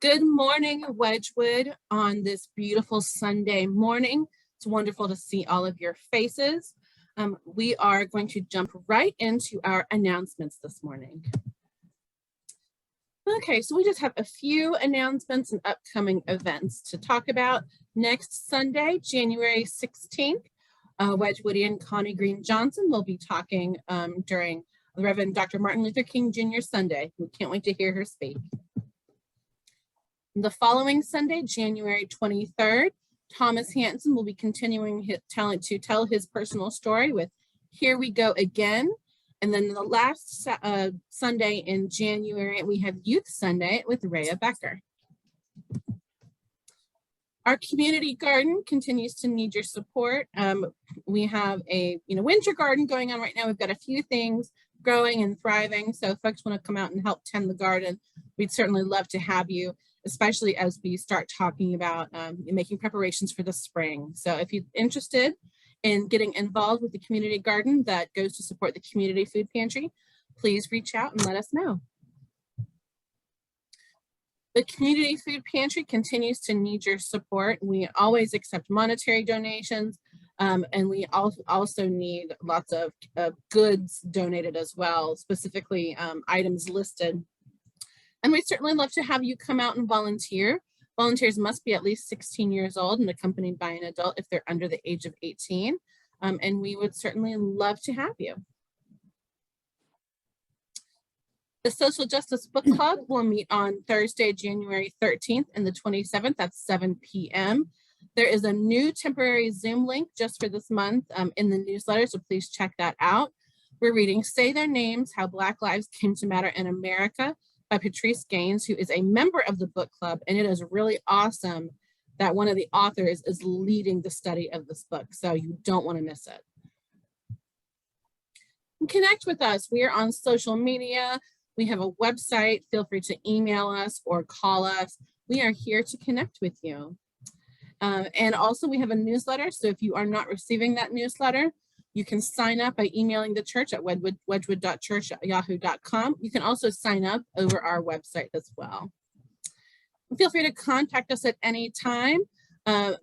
Good morning, Wedgwood, on this beautiful Sunday morning. It's wonderful to see all of your faces. We are going to jump right into our announcements this morning. Okay, so we just have a few announcements and upcoming events to talk about. Next Sunday, January 16th, Wedgwoodian Connie Green Johnson will be talking during the Reverend Dr. Martin Luther King Jr. Sunday. We can't wait to hear her speak. The following Sunday, January 23rd, Thomas Hansen will be continuing to tell his personal story with Here We Go Again. And then the last Sunday in January, we have Youth Sunday with Rhea Becker. Our community garden continues to need your support. We have a winter garden going on right now. We've got a few things growing and thriving. So if folks want to come out and help tend the garden, we'd certainly love to have you, especially as we start talking about making preparations for the spring. So if you're interested in getting involved with the community garden that goes to support the community food pantry, please reach out and let us know. The community food pantry continues to need your support. We always accept monetary donations, and we also need lots of goods donated as well, specifically items listed. And we'd certainly love to have you come out and volunteer. Volunteers must be at least 16 years old and accompanied by an adult if they're under the age of 18. And we would certainly love to have you. The Social Justice Book Club will meet on Thursday, January 13th and the 27th at 7 p.m. There is a new temporary Zoom link just for this month in the newsletter, so please check that out. We're reading Say Their Names, How Black Lives Came to Matter in America by Patrice Gaines, who is a member of the book club, and it is really awesome that one of the authors is leading the study of this book, so you don't want to miss it. And connect with us. We are on social media. We have a website. Feel free to email us or call us. We are here to connect with you. And also we have a newsletter, so if you are not receiving that newsletter, you can sign up by emailing the church at wedgwood.church@yahoo.com. You can also sign up over our website as well. Feel free to contact us at any time.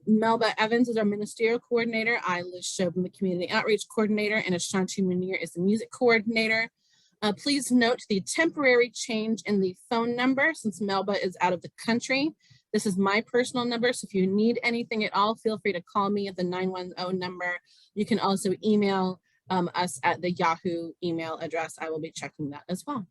Melba Evans is our ministerial coordinator. I, Liz Schob, am the community outreach coordinator, and Ashanti Munir is the music coordinator. Please note the temporary change in the phone number since Melba is out of the country. This is my personal number, so if you need anything at all, feel free to call me at the 910 number. You can also email us at the Yahoo email address. I will be checking that as well.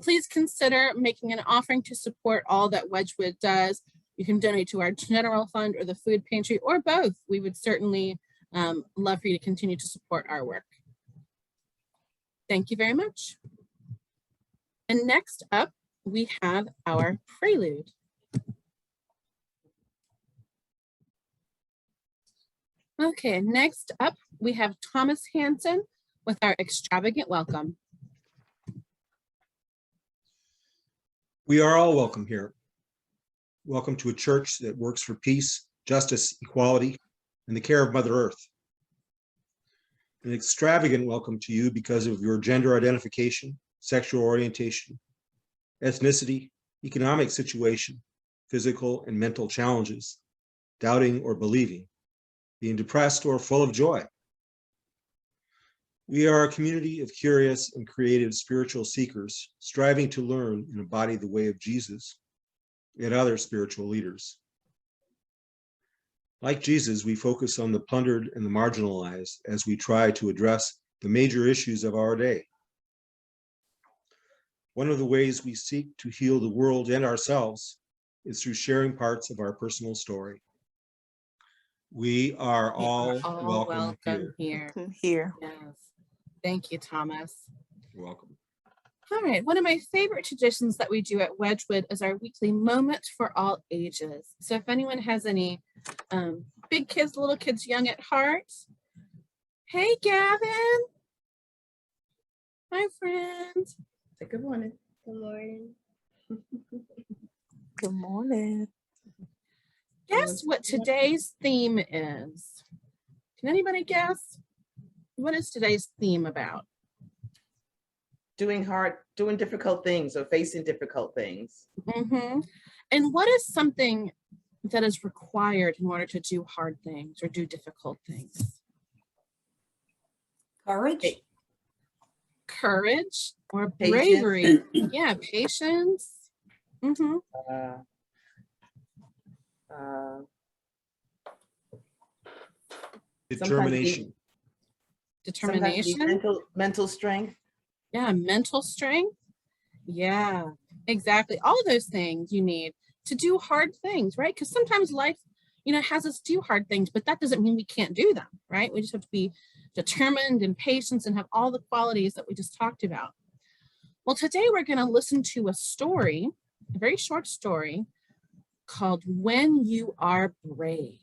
Please consider making an offering to support all that Wedgwood does. You can donate to our general fund or the food pantry or both. We would certainly love for you to continue to support our work. Thank you very much. And next up, we have our prelude. Okay, next up, we have Thomas Hansen with our extravagant welcome. We are all welcome here. Welcome to a church that works for peace, justice, equality, and the care of Mother Earth. An extravagant welcome to you because of your gender identification, sexual orientation, ethnicity, economic situation, physical and mental challenges, doubting or believing, being depressed or full of joy. We are a community of curious and creative spiritual seekers, striving to learn and embody the way of Jesus and other spiritual leaders. Like Jesus, we focus on the plundered and the marginalized as we try to address the major issues of our day. One of the ways we seek to heal the world and ourselves is through sharing parts of our personal story. We are all welcome here. Yes. Thank you, Thomas. You're welcome. All right, one of my favorite traditions that we do at Wedgwood is our weekly moment for all ages. So if anyone has any big kids, little kids, young at heart. Hey, Gavin. Hi, friend. Say good morning. Good morning. Good morning. Guess what today's theme is? Can anybody guess? What is today's theme about? doing difficult things or facing difficult things. Mm-hmm. And what is something that is required in order to do hard things or do difficult things? Courage. Courage or Patience. bravery? Yeah, patience. Mm-hmm. Determination. Sometimes you need Determination. mental strength. Yeah, mental strength. Yeah, exactly. All of those things you need to do hard things, right? Because sometimes life, has us do hard things, but that doesn't mean we can't do them, right? We just have to be determined and patient and have all the qualities that we just talked about. Well, today we're going to listen to a story, a very short story called When You Are Brave.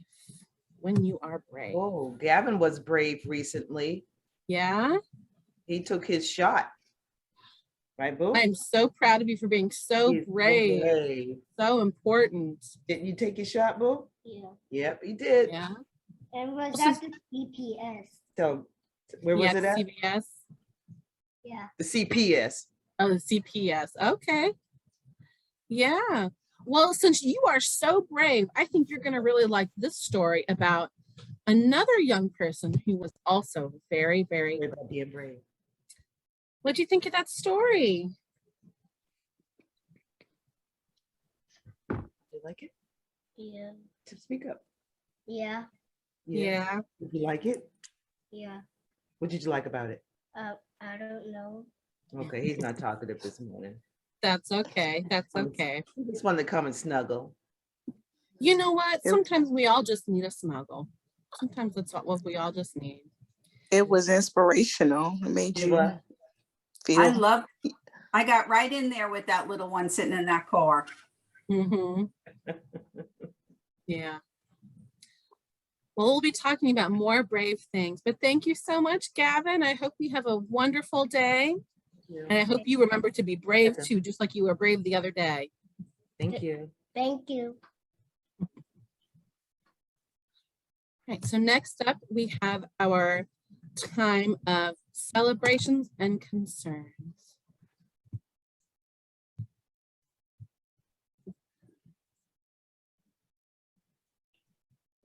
When You Are Brave. Oh, Gavin was brave recently. Yeah. He took his shot. Right, Boo? I'm so proud of you for being so brave. So important. Didn't you take your shot, Boo? Yeah. Yep, he did. Yeah. And was that the CPS? So where was it at? CBS. Yeah. The CPS. Oh, the CPS. Okay. Yeah. Well, since you are so brave, I think you're going to really like this story about another young person who was also very, very brave. About being brave. What do you think of that story? You like it? Yeah. Speak up. Yeah. Yeah. Did you like it? Yeah. What did you like about it? I don't know. Okay, he's not talkative this morning. That's okay. That's okay. He just wanted to come and snuggle. You know what? Sometimes we all just need a snuggle. Sometimes that's what we all just need. It was inspirational. It made you feel. I got right in there with that little one sitting in that car. Mm-hmm. Yeah. Well, we'll be talking about more brave things, but thank you so much, Gavin. I hope you have a wonderful day. And I hope you remember to be brave too, just like you were brave the other day. Thank you. Thank you. All right, so next up, we have our time of celebrations and concerns.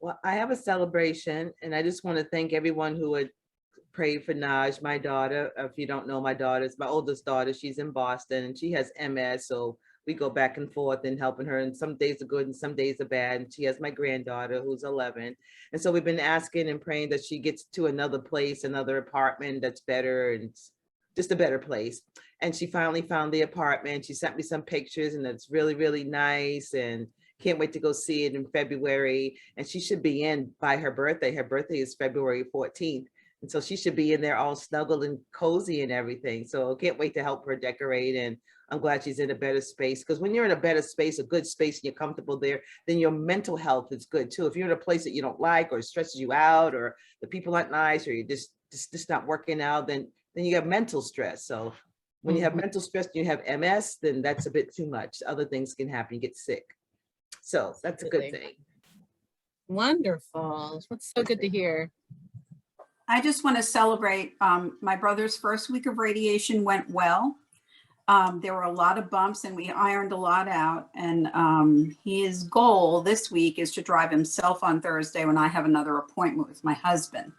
Well, I have a celebration, and I just want to thank everyone who would pray for Naj, my daughter. If you don't know, my daughter is my oldest daughter. She's in Boston, and she has MS, so we go back and forth in helping her, and some days are good and some days are bad. And she has my granddaughter who's 11, and so we've been asking and praying that she gets to another place, another apartment that's better and just a better place. And she finally found the apartment. She sent me some pictures, and it's really, really nice, and can't wait to go see it in February. And she should be in by her birthday. Her birthday is February 14th. And so she should be in there all snuggled and cozy and everything. So can't wait to help her decorate. And I'm glad she's in a better space, because when you're in a better space, a good space, and you're comfortable there, then your mental health is good too. If you're in a place that you don't like, or it stresses you out, or the people aren't nice, or you're just not working out, then you have mental stress. So when you have mental stress and you have MS, then that's a bit too much. Other things can happen, you get sick. So that's a good thing. Wonderful. That's so good to hear. I just want to celebrate my brother's first week of radiation went well. There were a lot of bumps and we ironed a lot out. And his goal this week is to drive himself on Thursday when I have another appointment with my husband.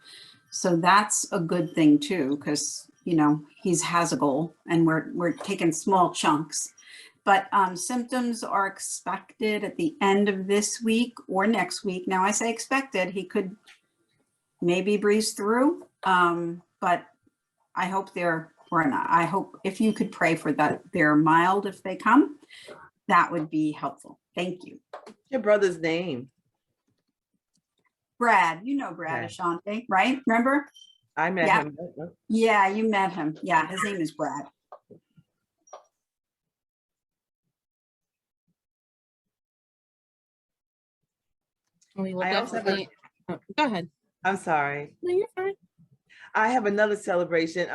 So that's a good thing too, because he has a goal and we're taking small chunks. But symptoms are expected at the end of this week or next week. Now I say expected, he could maybe breeze through, but I hope I hope if you could pray for that, they're mild if they come, that would be helpful. Thank you. Your brother's name? Brad, Brad Ashante, right? Remember? I met him. Yeah, you met him. Yeah, his name is Brad. We will definitely. Go ahead. I'm sorry. No, you're fine. I have another celebration.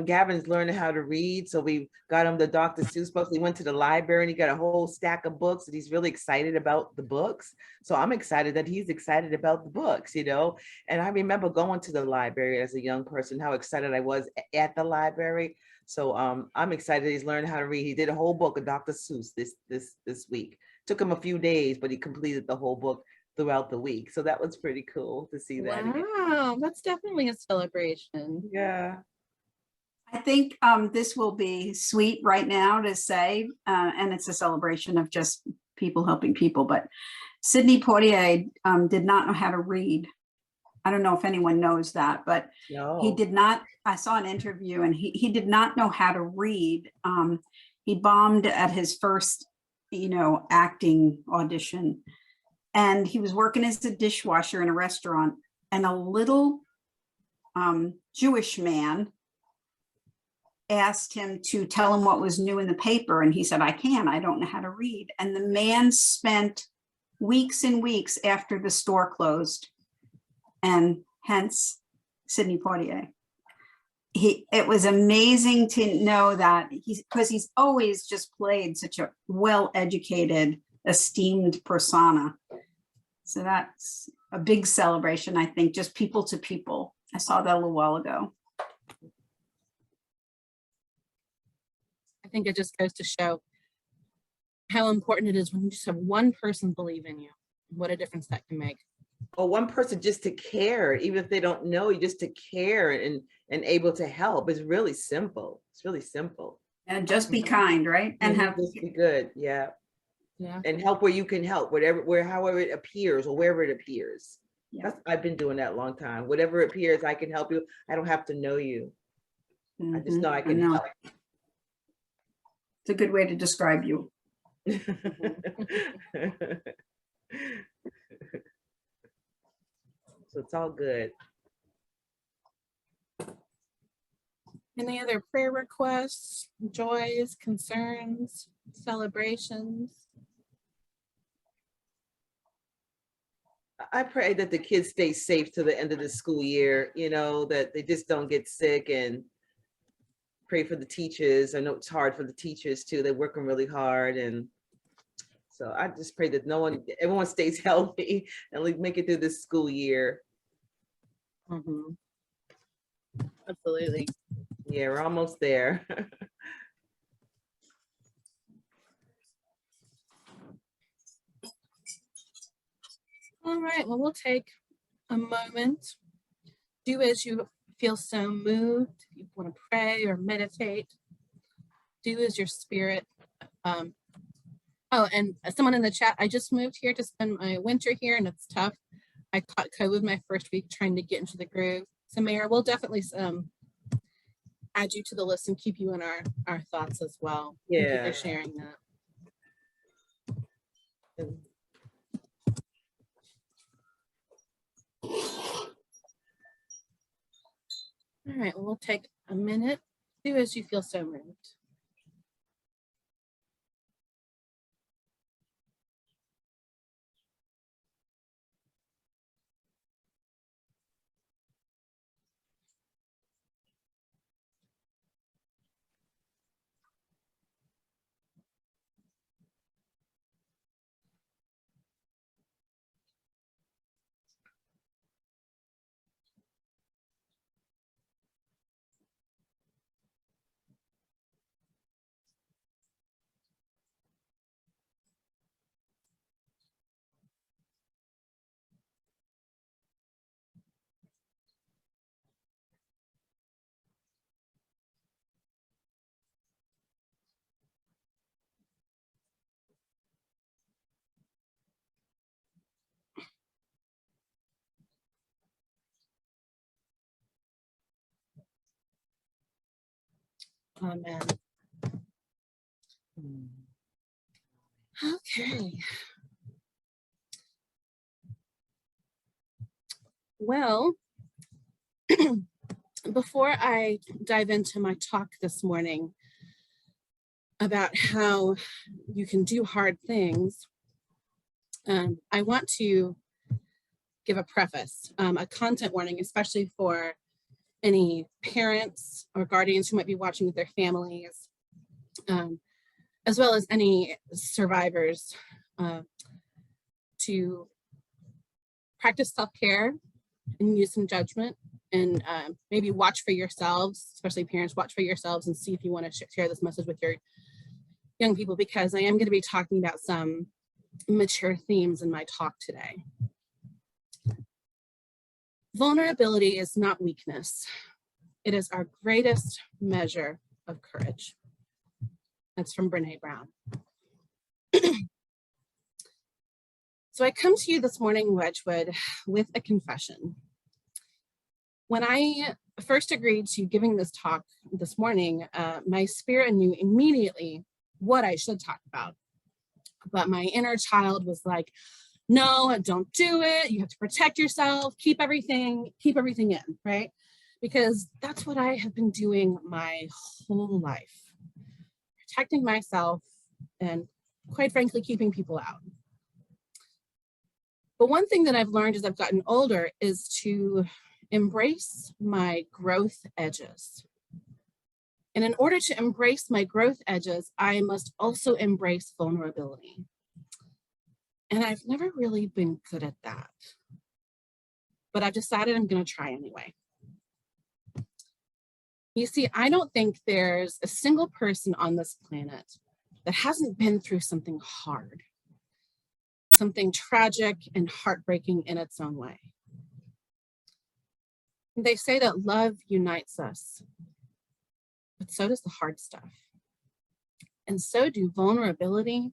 Gavin's learning how to read, so we got him the Dr. Seuss books. He went to the library and he got a whole stack of books, and he's really excited about the books. So I'm excited that he's excited about the books, you know. And I remember going to the library as a young person, how excited I was at the library. So I'm excited he's learning how to read. He did a whole book of Dr. Seuss this week. Took him a few days, but he completed the whole book throughout the week. So that was pretty cool to see that. Wow, that's definitely a celebration. Yeah. I think this will be sweet right now to say, and it's a celebration of just people helping people, but Sidney Poitier did not know how to read. I don't know if anyone knows that, but No. he did not. I saw an interview and he did not know how to read. He bombed at his first, acting audition. And he was working as a dishwasher in a restaurant, and a little Jewish man asked him to tell him what was new in the paper. And he said, I don't know how to read. And the man spent weeks and weeks after the store closed, and hence Sidney Poitier. It was amazing to know that because he's always just played such a well-educated, esteemed persona. So that's a big celebration, I think, just people to people. I saw that a little while ago. I think it just goes to show how important it is when you just have one person believe in you. What a difference that can make. Or one person just to care, even if they don't know you, just to care and able to help. Is really simple. It's really simple. And just be kind, right? And have just be good. Yeah. Yeah. And help where you can help, however it appears or wherever it appears. Yeah. I've been doing that a long time. Whatever appears, I can help you. I don't have to know you. I just know I can help. It's a good way to describe you. So it's all good. Any other prayer requests, joys, concerns, celebrations? I pray that the kids stay safe to the end of the school year, that they just don't get sick, and pray for the teachers. I know it's hard for the teachers too. They're working really hard. And so I just pray that everyone stays healthy and make it through this school year. Mm-hmm. Absolutely. Yeah, we're almost there. All right, well, we'll take a moment. Do as you feel so moved. If you want to pray or meditate, do as your spirit. Oh, and someone in the chat, I just moved here to spend my winter here, and it's tough. I caught COVID my first week trying to get into the groove. So Mayor, we'll definitely add you to the list and keep you in our thoughts as well. Yeah. Thank you for sharing that. All right, well, we'll take a minute. Do as you feel so moved. Amen. Okay. Well, before I dive into my talk this morning about how you can do hard things, I want to give a preface, a content warning, especially for any parents or guardians who might be watching with their families, as well as any survivors, to practice self-care and use some judgment, and maybe watch for yourselves, especially parents, watch for yourselves and see if you want to share this message with your young people, because I am going to be talking about some mature themes in my talk today. Vulnerability is not weakness. It is our greatest measure of courage. That's from Brene Brown. So I come to you this morning, Wedgwood, with a confession. When I first agreed to giving this talk this morning, my spirit knew immediately what I should talk about. But my inner child was like, no, don't do it. You have to protect yourself, keep everything in, right? Because that's what I have been doing my whole life, protecting myself and, quite frankly, keeping people out. But one thing that I've learned as I've gotten older is to embrace my growth edges. And in order to embrace my growth edges, I must also embrace vulnerability. And I've never really been good at that. But I've decided I'm going to try anyway. You see, I don't think there's a single person on this planet that hasn't been through something hard, something tragic and heartbreaking in its own way. They say that love unites us, but so does the hard stuff. And so do vulnerability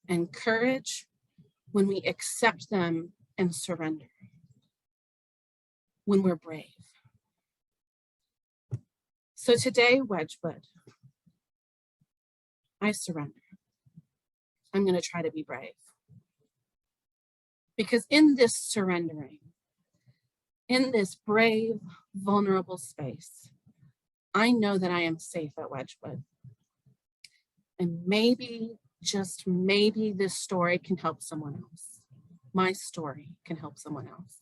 and courage when we accept them and surrender, when we're brave. So today, Wedgwood, I surrender. I'm going to try to be brave. Because in this surrendering, in this brave, vulnerable space, I know that I am safe at Wedgwood. And maybe, just maybe, this story can help someone else. My story can help someone else.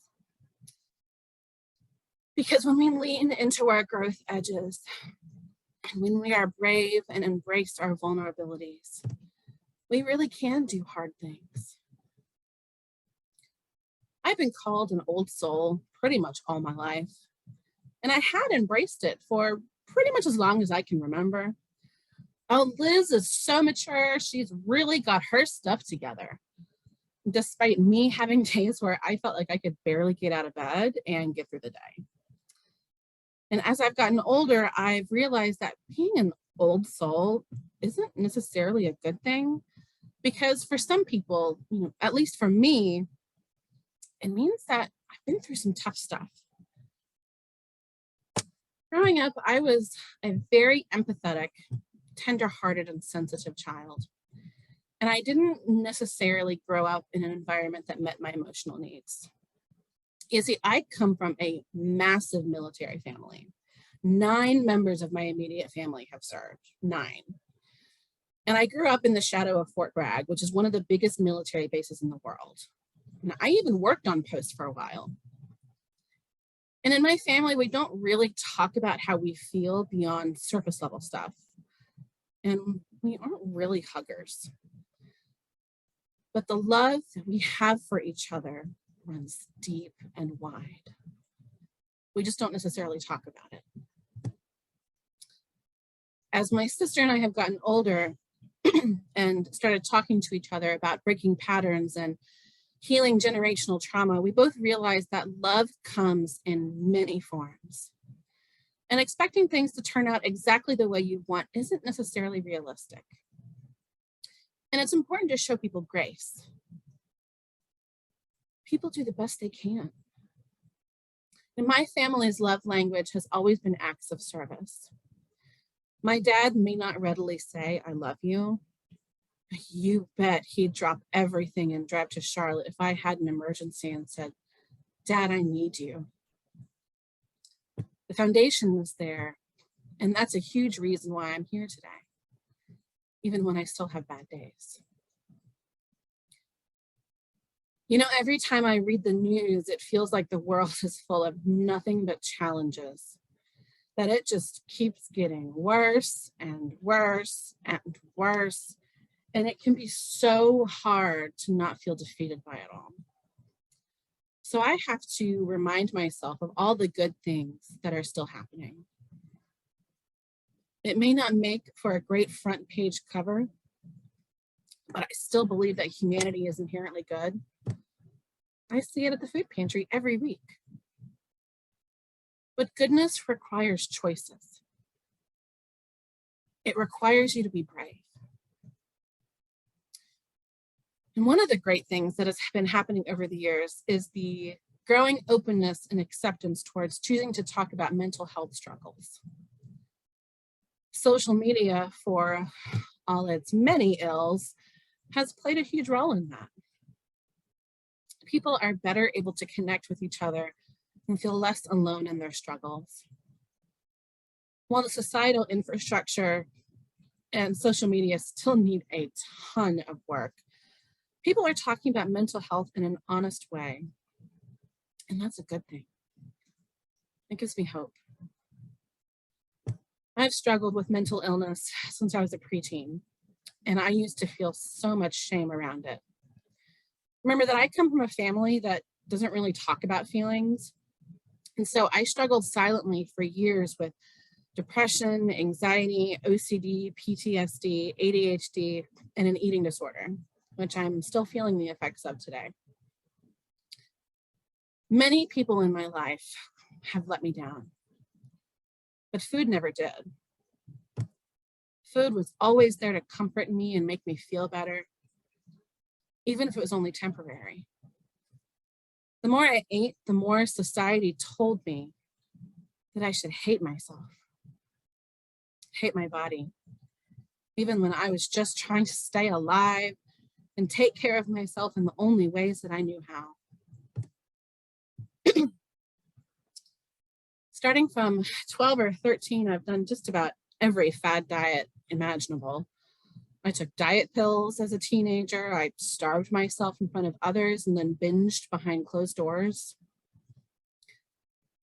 Because when we lean into our growth edges, and when we are brave and embrace our vulnerabilities, we really can do hard things. I've been called an old soul pretty much all my life, and I had embraced it for pretty much as long as I can remember. Oh, Liz is so mature. She's really got her stuff together. Despite me having days where I felt like I could barely get out of bed and get through the day. And as I've gotten older, I've realized that being an old soul isn't necessarily a good thing, because for some people, at least for me, it means that I've been through some tough stuff. Growing up, I was a very empathetic, tender-hearted, and sensitive child. And I didn't necessarily grow up in an environment that met my emotional needs. You see, I come from a massive military family. 9 members of my immediate family have served, 9. And I grew up in the shadow of Fort Bragg, which is one of the biggest military bases in the world. And I even worked on post for a while. And in my family, we don't really talk about how we feel beyond surface level stuff. And we aren't really huggers. But the love that we have for each other runs deep and wide. We just don't necessarily talk about it. As my sister and I have gotten older and started talking to each other about breaking patterns and healing generational trauma, we both realized that love comes in many forms. And expecting things to turn out exactly the way you want isn't necessarily realistic. And it's important to show people grace. People do the best they can. And my family's love language has always been acts of service. My dad may not readily say, "I love you," but you bet he'd drop everything and drive to Charlotte if I had an emergency and said, "Dad, I need you." The foundation was there, and that's a huge reason why I'm here today, even when I still have bad days. Every time I read the news, it feels like the world is full of nothing but challenges. that it just keeps getting worse and worse and worse. And it can be so hard to not feel defeated by it all. So I have to remind myself of all the good things that are still happening. It may not make for a great front page cover, but I still believe that humanity is inherently good. I see it at the food pantry every week. But goodness requires choices. It requires you to be brave. And one of the great things that has been happening over the years is the growing openness and acceptance towards choosing to talk about mental health struggles. Social media, for all its many ills, has played a huge role in that. People are better able to connect with each other and feel less alone in their struggles. While the societal infrastructure and social media still need a ton of work, people are talking about mental health in an honest way, and that's a good thing. It gives me hope. I've struggled with mental illness since I was a preteen, and I used to feel so much shame around it. Remember that I come from a family that doesn't really talk about feelings, and so I struggled silently for years with depression, anxiety, OCD, PTSD, ADHD, and an eating disorder, which I'm still feeling the effects of today. Many people in my life have let me down, but food never did. Food was always there to comfort me and make me feel better, even if it was only temporary. The more I ate, the more society told me that I should hate myself, hate my body, even when I was just trying to stay alive and take care of myself in the only ways that I knew how. Starting from 12 or 13, I've done just about every fad diet imaginable. I took diet pills as a teenager. I starved myself in front of others and then binged behind closed doors.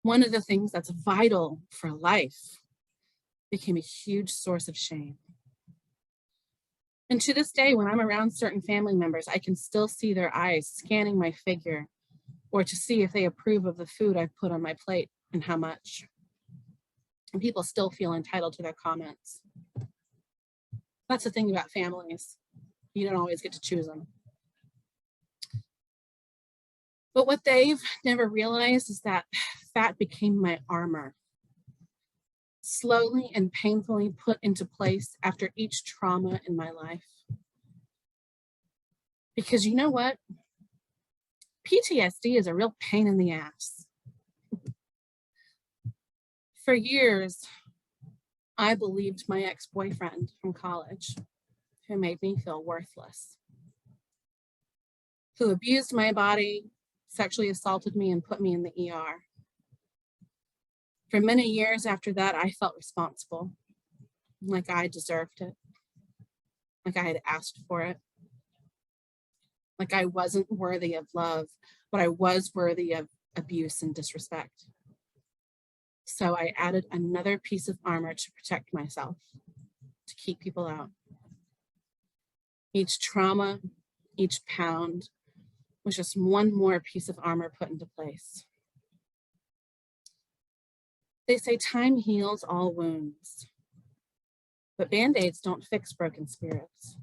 One of the things that's vital for life became a huge source of shame. And to this day, when I'm around certain family members, I can still see their eyes scanning my figure or to see if they approve of the food I've put on my plate and how much. And people still feel entitled to their comments. That's the thing about families. You don't always get to choose them. But what they've never realized is that fat became my armor, slowly and painfully put into place after each trauma in my life. Because you know what? PTSD is a real pain in the ass. For years, I believed my ex-boyfriend from college, who made me feel worthless, who abused my body, sexually assaulted me, and put me in the ER. For many years after that, I felt responsible, like I deserved it, like I had asked for it, like I wasn't worthy of love, but I was worthy of abuse and disrespect. So I added another piece of armor to protect myself, to keep people out. Each trauma, each pound was just one more piece of armor put into place. They say time heals all wounds, but Band-Aids don't fix broken spirits.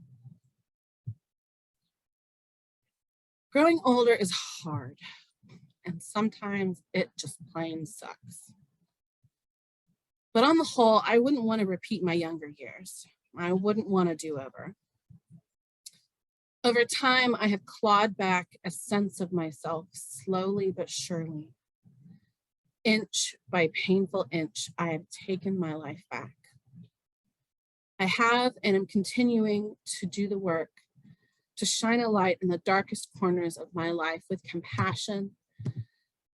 Growing older is hard, and sometimes it just plain sucks. But on the whole, I wouldn't want to repeat my younger years. I wouldn't want a do-over. Over time, I have clawed back a sense of myself slowly but surely. Inch by painful inch, I have taken my life back. I have and am continuing to do the work to shine a light in the darkest corners of my life with compassion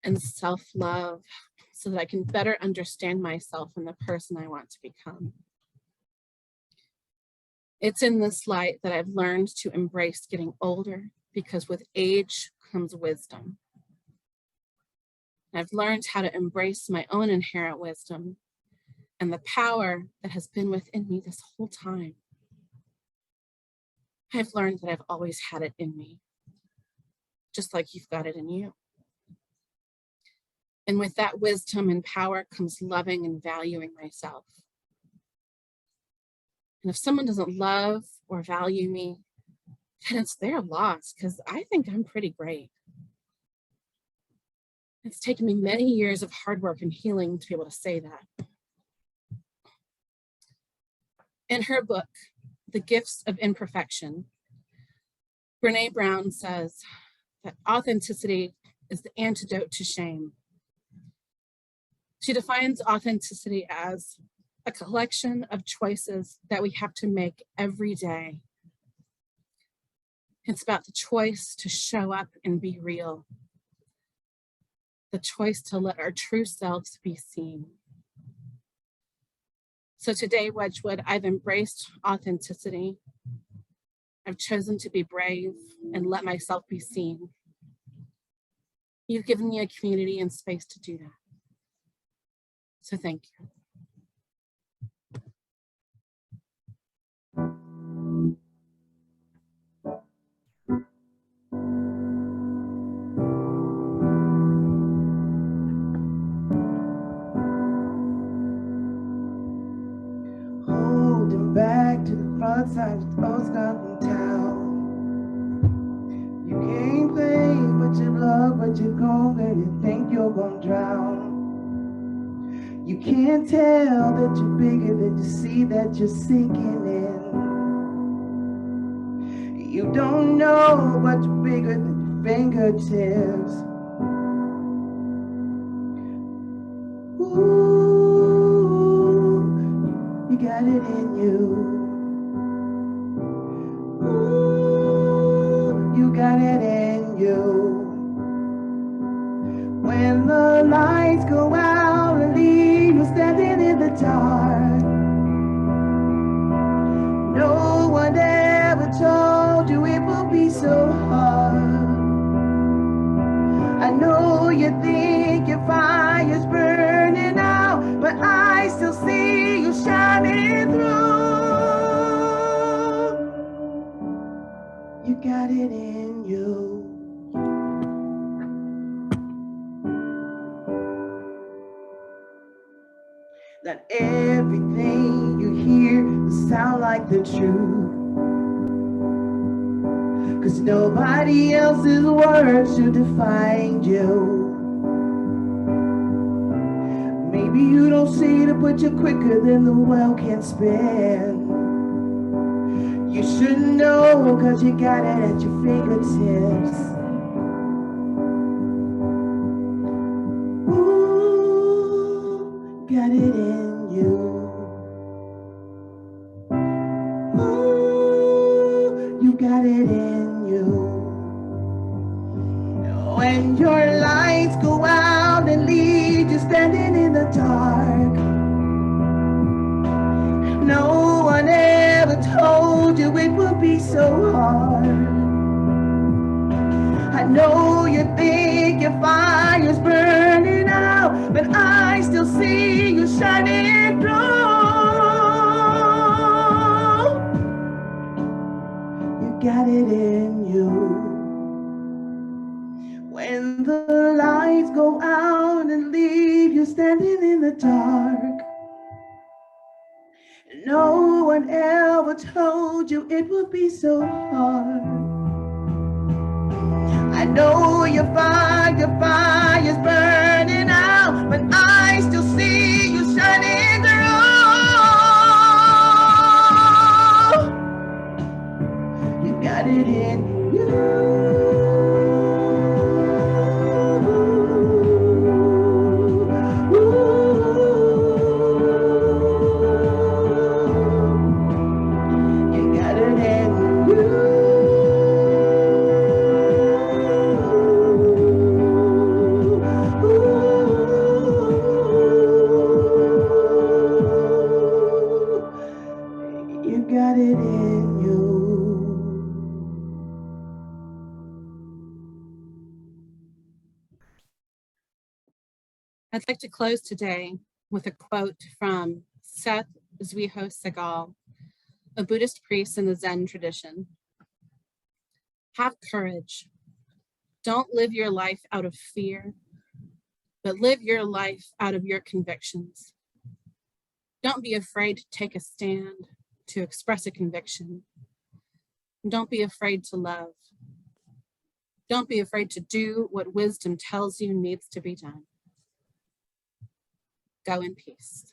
and self-love so that I can better understand myself and the person I want to become. It's in this light that I've learned to embrace getting older, because with age comes wisdom. I've learned how to embrace my own inherent wisdom and the power that has been within me this whole time. I've learned that I've always had it in me, just like you've got it in you. And with that wisdom and power comes loving and valuing myself. And if someone doesn't love or value me, then it's their loss, because I think I'm pretty great. It's taken me many years of hard work and healing to be able to say that. In her book, The Gifts of Imperfection, Brene Brown says that authenticity is the antidote to shame. She defines authenticity as a collection of choices that we have to make every day. It's about the choice to show up and be real, the choice to let our true selves be seen. So today, Wedgwood, I've embraced authenticity. I've chosen to be brave and let myself be seen. You've given me a community and space to do that. So thank you. Holding back to the front side of those guns in town. You can't play, but you love, but you're gonna let you think you're gonna drown. You can't tell that you're bigger than you see that you're sinking in. You don't know, but you're bigger than your fingertips. Ooh, you got it in you. Ooh, you got it in you. When the lights go out and leave you standing in the dark, no one ever told you it would be so hard. I know you think your fire's burning out, but I still see you shining through. You got it in you. Not everything you hear will sound like the truth, 'cause nobody else's words should define you. Maybe you don't see it, but you're quicker than the well can spin. You should know, 'cause you got it at your fingertips. Ooh, got it in you. Ooh, you got it in you. When your lights go out and leave you standing in the dark, no one ever told you it would be so hard. I know you think your fire's burning out, but I still see you shining through. You got it in you. When the lights go out and leave you standing in the dark, no one ever told you it would be so hard. I know your fire's burning out, but I still see you shining through. You got it in you. I'd like to close today with a quote from Seth Zwiho Segal, a Buddhist priest in the Zen tradition. Have courage. Don't live your life out of fear, but live your life out of your convictions. Don't be afraid to take a stand, to express a conviction. Don't be afraid to love. Don't be afraid to do what wisdom tells you needs to be done. Go in peace.